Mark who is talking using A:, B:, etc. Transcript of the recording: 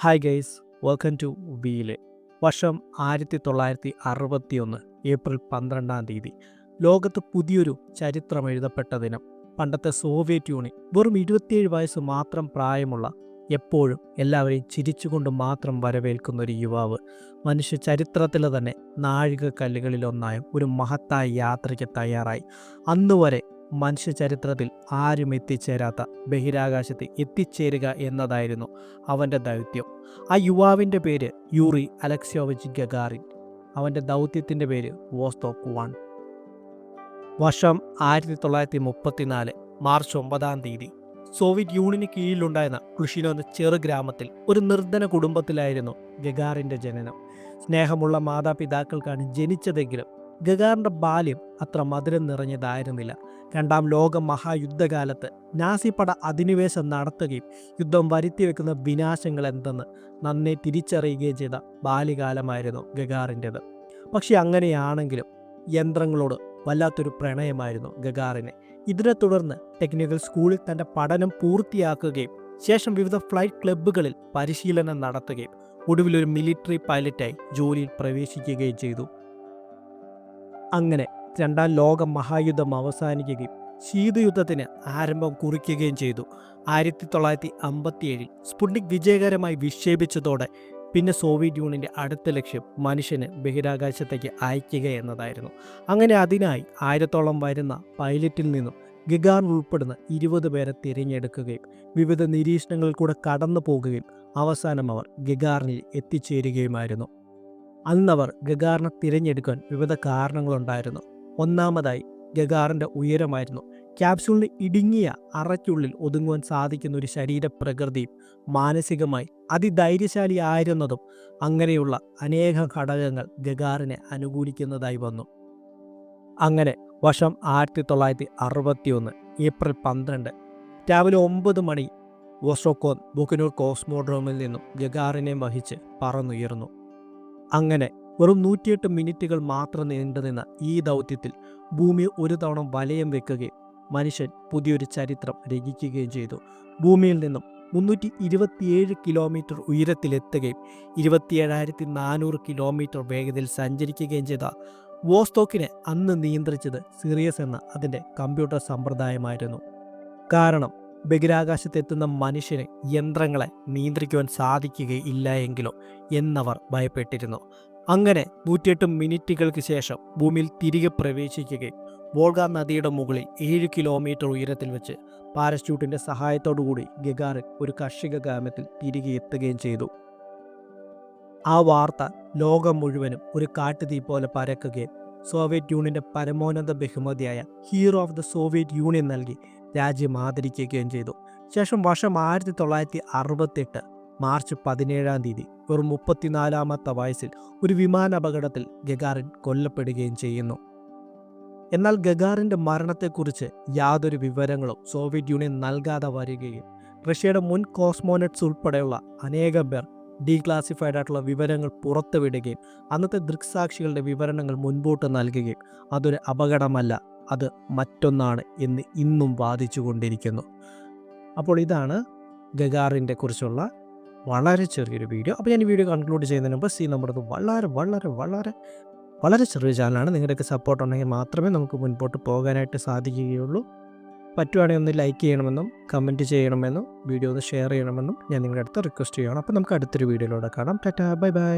A: Hi guys, welcome to wheel. വർഷം 1961 April 12 ലോകത്ത് പുതിയൊരു ചരിത്രം എഴുതപ്പെട്ട ദിനം. പണ്ടത്തെ സോവിയറ്റ് യൂണിയൻ വെറും 27 വയസ്സ് മാത്രം പ്രായമുള്ള, എപ്പോഴും എല്ലാവരെയും ചിരിച്ചുകൊണ്ട് മാത്രം വരവേൽക്കുന്ന ഒരു യുവാവ് മനുഷ്യ ചരിത്രത്തിലെ തന്നെ നാഴികക്കല്ലുകളിലൊന്നായ ഒരു മഹത്തായ യാത്രയ്ക്ക് തയ്യാറായി. അന്നുവരെ മനുഷ്യ ചരിത്രത്തിൽ ആരും എത്തിച്ചേരാത്ത ബഹിരാകാശത്ത് എത്തിച്ചേരുക എന്നതായിരുന്നു അവൻ്റെ ദൗത്യം. ആ യുവാവിൻ്റെ പേര് യൂറി അലക്സിയോവിച്ച് ഗഗാറിൻ. അവൻ്റെ ദൗത്യത്തിൻ്റെ പേര് വോസ്റ്റോക്ക് 1. വർഷം 1934 മാർച്ച് 9 സോവിയറ്റ് യൂണിയന് കീഴിലുണ്ടായിരുന്ന ക്ലുഷിനോ എന്ന ചെറു ഗ്രാമത്തിൽ ഒരു നിർധന കുടുംബത്തിലായിരുന്നു ഗഗാറിൻ്റെ ജനനം. സ്നേഹമുള്ള മാതാപിതാക്കൾക്കാണ് ജനിച്ചതെങ്കിലും ഗഗാറിൻ്റെ ബാല്യം അത്ര മധുരം നിറഞ്ഞതായിരുന്നില്ല. രണ്ടാം ലോക മഹായുദ്ധകാലത്ത് നാസി പട അധിനിവേശം നടത്തുകയും യുദ്ധം വരുത്തിവെക്കുന്ന വിനാശങ്ങൾ എന്തെന്ന് നന്നെ തിരിച്ചറിയുകയും ചെയ്ത ബാല്യകാലമായിരുന്നു ഗഗാറിൻ്റെത്. പക്ഷെ അങ്ങനെയാണെങ്കിലും യന്ത്രങ്ങളോട് വല്ലാത്തൊരു പ്രണയമായിരുന്നു ഗഗാറിന്. ഇതിനെ തുടർന്ന് ടെക്നിക്കൽ സ്കൂളിൽ തൻ്റെ പഠനം പൂർത്തിയാക്കുകയും ശേഷം വിവിധ ഫ്ലൈറ്റ് ക്ലബ്ബുകളിൽ പരിശീലനം നടത്തുകയും ഒടുവിലൊരു മിലിറ്ററി പൈലറ്റായി ജോലിയിൽ പ്രവേശിക്കുകയും ചെയ്തു. അങ്ങനെ രണ്ടാം ലോക മഹായുദ്ധം അവസാനിക്കുകയും ശീതയുദ്ധത്തിന് ആരംഭം കുറിക്കുകയും ചെയ്തു. 1957 സ്പുട്നിക് വിജയകരമായി വിക്ഷേപിച്ചതോടെ പിന്നെ സോവിയറ്റ് യൂണിയൻ്റെ അടുത്ത ലക്ഷ്യം മനുഷ്യന് ബഹിരാകാശത്തേക്ക് അയക്കുക എന്നതായിരുന്നു. അങ്ങനെ അതിനായി 1000ഓളം വരുന്ന പൈലറ്റിൽ നിന്നും ഗഗാറിൻ ഉൾപ്പെടുന്ന 20 പേരെ തിരഞ്ഞെടുക്കുകയും വിവിധ നിരീക്ഷണങ്ങളിൽ കൂടെ കടന്നു പോകുകയും അവസാനം അവർ ഗഗാറിനിൽ എത്തിച്ചേരുകയുമായിരുന്നു. അന്നവർ ഗഗാറിനെ തിരഞ്ഞെടുക്കാൻ വിവിധ കാരണങ്ങളുണ്ടായിരുന്നു. ഒന്നാമതായി ഗഗാറിൻ്റെ ഉയരമായിരുന്നു. ക്യാപ്സ്യൂളിന് ഇടുങ്ങിയ അറയ്ക്കുള്ളിൽ ഒതുങ്ങുവാൻ സാധിക്കുന്ന ഒരു ശരീരപ്രകൃതിയും മാനസികമായി അതിധൈര്യശാലിയായിരുന്നതും അങ്ങനെയുള്ള അനേകം ഘടകങ്ങൾ ഗഗാറിനെ അനുകൂലിക്കുന്നതായി വന്നു. അങ്ങനെ വർഷം 1961 ഏപ്രിൽ 12 രാവിലെ 9 മണി വോസ്റ്റോക്ക് ബുക്കനൂർ കോസ്മോഡ്രോമിൽ നിന്നും ഗഗാറിനെ വഹിച്ച് പറന്നുയർന്നു. അങ്ങനെ വെറും 108 മിനിറ്റുകൾ മാത്രം നീണ്ടുനിന്ന ഈ ദൗത്യത്തിൽ ഭൂമി ഒരു തവണ വലയം വെക്കുകയും മനുഷ്യൻ പുതിയൊരു ചരിത്രം രചിക്കുകയും ചെയ്തു. ഭൂമിയിൽ നിന്നും 327 കിലോമീറ്റർ ഉയരത്തിലെത്തുകയും 27,400 കിലോമീറ്റർ വേഗതയിൽ സഞ്ചരിക്കുകയും ചെയ്ത വോസ്റ്റോക്കിനെ അന്ന് നിയന്ത്രിച്ചത് സിറിയസ് എന്ന അതിൻ്റെ കമ്പ്യൂട്ടർ സമ്പ്രദായമായിരുന്നു. കാരണം ബഹിരാകാശത്തെത്തുന്ന മനുഷ്യന് യന്ത്രങ്ങളെ നിയന്ത്രിക്കുവാൻ സാധിക്കുകയില്ല എങ്കിലോ എന്നവർ ഭയപ്പെട്ടിരുന്നു. അങ്ങനെ 108 മിനിറ്റുകൾക്ക് ശേഷം ഭൂമിയിൽ തിരികെ പ്രവേശിക്കുകയും വോൾഗ നദിയുടെ മുകളിൽ 7 കിലോമീറ്റർ ഉയരത്തിൽ വെച്ച് പാരച്യൂട്ടിൻ്റെ സഹായത്തോടുകൂടി ഗഗാറിൻ ഒരു കാർഷിക ഗ്രാമത്തിൽ തിരികെ എത്തുകയും ചെയ്തു. ആ വാർത്ത ലോകം മുഴുവനും ഒരു കാട്ടുതീ പോലെ പരക്കുകയും സോവിയറ്റ് യൂണിയൻ്റെ പരമോന്നത ബഹുമതിയായ hero of the Soviet union നൽകി രാജ്യം ആദരിക്കുകയും ചെയ്തു. ശേഷം വർഷം 1968 മാർച്ച് 17 വെറും 34-ാമത്തെ വയസ്സിൽ ഒരു വിമാനാപകടത്തിൽ ഗഗാറിൻ കൊല്ലപ്പെടുകയും ചെയ്യുന്നു. എന്നാൽ ഗഗാറിൻ്റെ മരണത്തെക്കുറിച്ച് യാതൊരു വിവരങ്ങളും സോവിയറ്റ് യൂണിയൻ നൽകാതെ വരികയും റഷ്യയുടെ മുൻ കോസ്മോനട്സ് ഉൾപ്പെടെയുള്ള അനേകം പേർ ഡീക്ലാസിഫൈഡ് ആയിട്ടുള്ള വിവരങ്ങൾ പുറത്തുവിടുകയും അന്നത്തെ ദൃക്സാക്ഷികളുടെ വിവരണങ്ങൾ മുൻപോട്ട് നൽകുകയും അതൊരു അപകടമല്ല, അത് മറ്റൊന്നാണ് എന്ന് ഇന്നും വാദിച്ചു കൊണ്ടിരിക്കുന്നു. അപ്പോൾ ഇതാണ് ഗഗാറിൻ്റെ കുറിച്ചുള്ള വളരെ ചെറിയൊരു വീഡിയോ. അപ്പോൾ ഞാൻ ഈ വീഡിയോ കൺക്ലൂഡ് ചെയ്യുന്നതിന് മുമ്പ് നമ്മുടേത് വളരെ വളരെ വളരെ വളരെ ചെറിയ ചാനലാണ്. നിങ്ങളുടെയൊക്കെ സപ്പോർട്ട് ഉണ്ടെങ്കിൽ മാത്രമേ നമുക്ക് മുൻപോട്ട് പോകാനായിട്ട് സാധിക്കുകയുള്ളൂ. പറ്റുവാണെങ്കിൽ ഒന്ന് ലൈക്ക് ചെയ്യണമെന്നും കമൻറ്റ് ചെയ്യണമെന്നും വീഡിയോ ഒന്ന് ഷെയർ ചെയ്യണമെന്നും ഞാൻ നിങ്ങളുടെ അടുത്ത് റിക്വസ്റ്റ് ചെയ്യണം. അപ്പോൾ നമുക്ക് അടുത്തൊരു വീഡിയോയിലൂടെ കാണാം. Tata, bye bye.